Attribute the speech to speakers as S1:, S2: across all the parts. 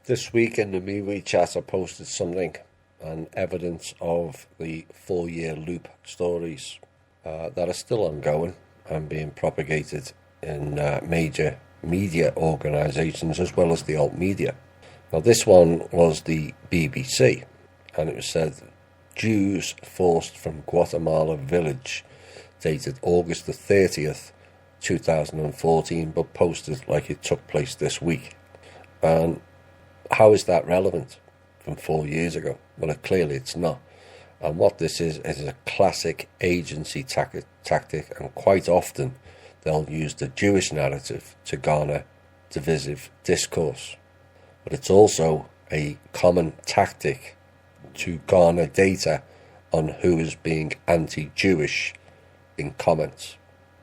S1: This week in the MeWe chat I posted something and evidence of the 4-year loop stories that are still ongoing and being propagated in major media organisations as well as the alt media. Now this one was the BBC, and it was said Jews forced from Guatemala village, dated August the 30th 2014, but posted like it took place this week. And how is that relevant from 4 years ago? Well, clearly it's not. And what this is a classic agency tactic, and quite often they'll use the Jewish narrative to garner divisive discourse. But it's also a common tactic to garner data on who is being anti-Jewish in comments.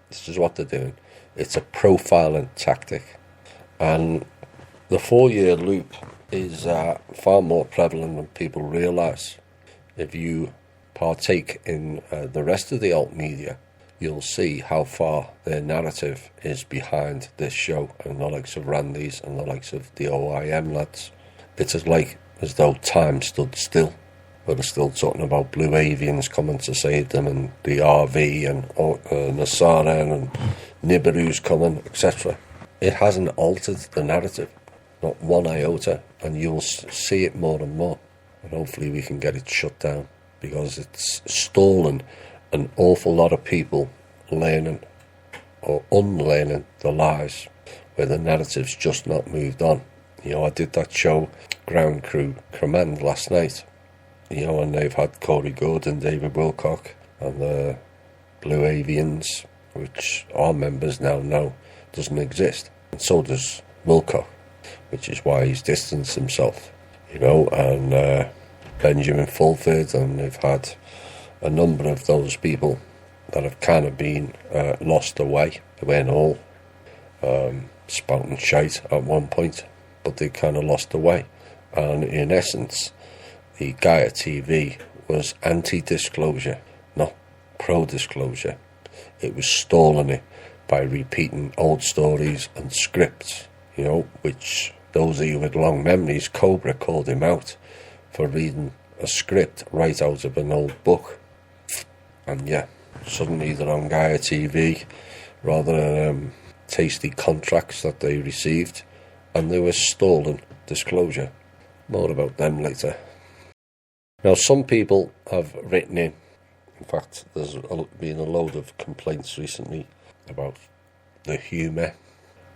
S1: This is what they're doing. It's a profiling tactic. And the 4-year loop is far more prevalent than people realise. If you partake in the rest of the alt media, you'll see how far their narrative is behind this show, and the likes of Randy's and the likes of the OIM lads. It's as though time stood still. But they're still talking about blue avians coming to save them, and the RV, and Nasara and Nibiru's coming, etc. It hasn't altered the narrative, not one iota, and you'll see it more and more. And hopefully we can get it shut down, because it's stalling an awful lot of people learning or unlearning the lies, where the narrative's just not moved on. I did that show, Ground Crew Command, last night. And they've had Corey Gordon, David Wilcock, and the Blue Avians, which our members now know doesn't exist. And so does Wilcock, which is why he's distanced himself. And Benjamin Fulford, and they've had a number of those people that have kind of been lost away. They weren't all spouting shite at one point, but they kind of lost away. And in essence, the guy at TV was anti-disclosure, not pro-disclosure. It was stalling it by repeating old stories and scripts, which those of you with long memories, Cobra called him out for reading a script right out of an old book. And suddenly the wrong guy at TV, rather than tasty contracts that they received, and they were stalling disclosure. More about them later. Now, some people have written in fact, there's been a load of complaints recently about the humour,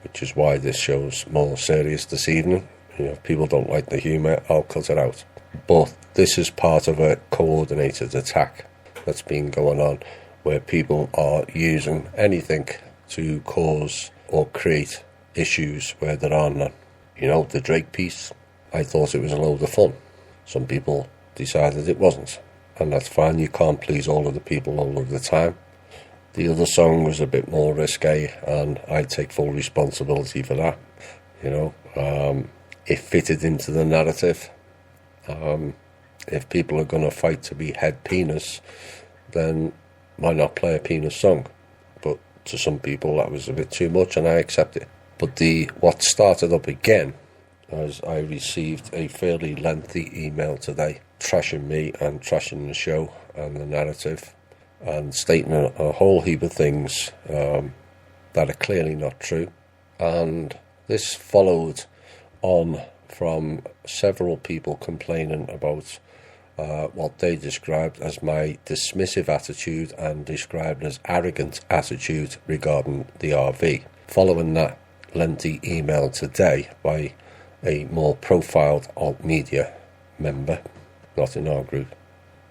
S1: which is why this show's more serious this evening. If people don't like the humour, I'll cut it out. But this is part of a coordinated attack that's been going on, where people are using anything to cause or create issues where there are none. The Drake piece, I thought it was a load of fun. Some people decided it wasn't, and that's fine. You can't please all of the people all of the time. The other song was a bit more risque, and I take full responsibility for that. It fitted into the narrative. If people are going to fight to be head penis, then why not play a penis song? But to some people that was a bit too much, and I accept it. But what started up again, as I received a fairly lengthy email today, trashing me and trashing the show and the narrative, and stating a whole heap of things that are clearly not true. And this followed on from several people complaining about what they described as my dismissive attitude and described as arrogant attitude regarding the RV. Following that lengthy email today by a more profiled alt media member, not in our group,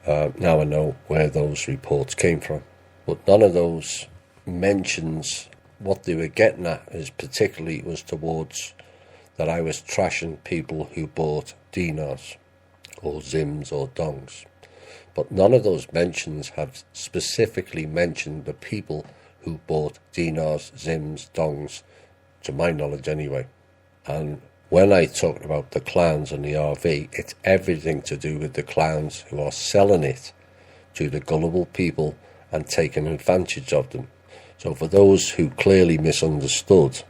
S1: now I know where those reports came from. But none of those mentions what they were getting at, is particularly was towards that I was trashing people who bought dinars or zims or dongs. But none of those mentions have specifically mentioned the people who bought dinars, zims, dongs, to my knowledge anyway. And when I talk about the clowns and the RV, it's everything to do with the clowns who are selling it to the gullible people and taking advantage of them. So for those who clearly misunderstood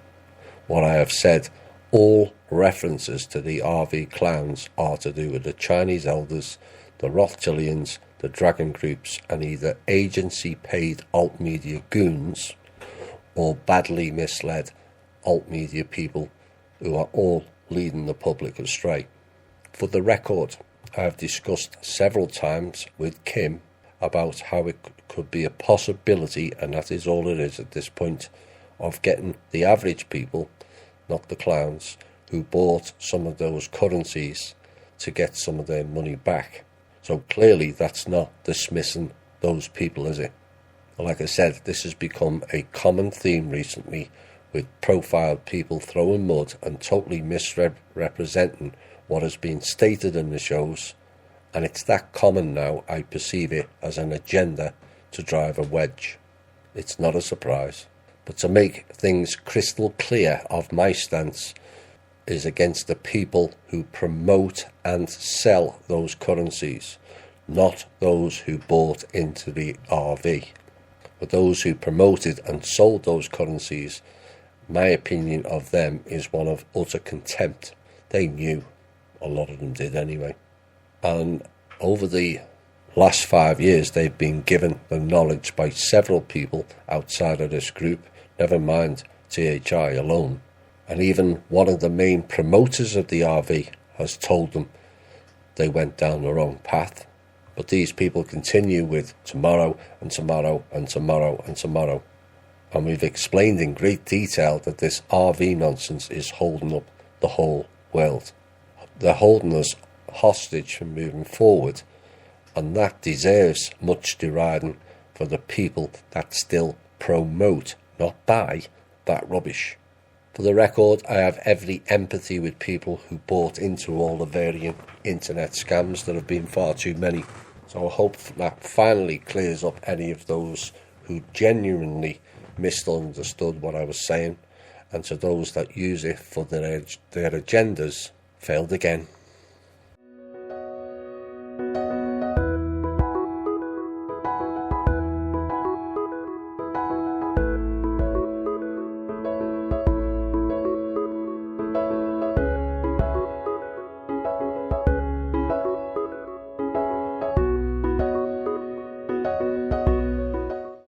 S1: what I have said, all references to the RV clowns are to do with the Chinese elders, the Rothschildians, the dragon groups, and either agency-paid alt-media goons or badly misled alt-media people who are all leading the public astray. For the record, I have discussed several times with Kim about how it could be a possibility, and that is all it is at this point, of getting the average people, not the clowns, who bought some of those currencies to get some of their money back. So clearly that's not dismissing those people, is it? Like I said, this has become a common theme recently, with profiled people throwing mud and totally misrepresenting what has been stated in the shows, and it's that common now I perceive it as an agenda to drive a wedge. It's not a surprise. But to make things crystal clear of my stance is against the people who promote and sell those currencies, not those who bought into the RV. But those who promoted and sold those currencies, my opinion of them is one of utter contempt. They knew. A lot of them did anyway. And over the last 5 years, they've been given the knowledge by several people outside of this group, never mind THI alone. And even one of the main promoters of the RV has told them they went down the wrong path. But these people continue with tomorrow and tomorrow and tomorrow and tomorrow. And we've explained in great detail that this RV nonsense is holding up the whole world. They're holding us hostage from moving forward, and that deserves much deriding for the people that still promote, not buy, that rubbish. For the record, I have every empathy with people who bought into all the varying internet scams that have been far too many. So I hope that finally clears up any of those who genuinely misunderstood what I was saying, and to those that use it for their agendas, failed again.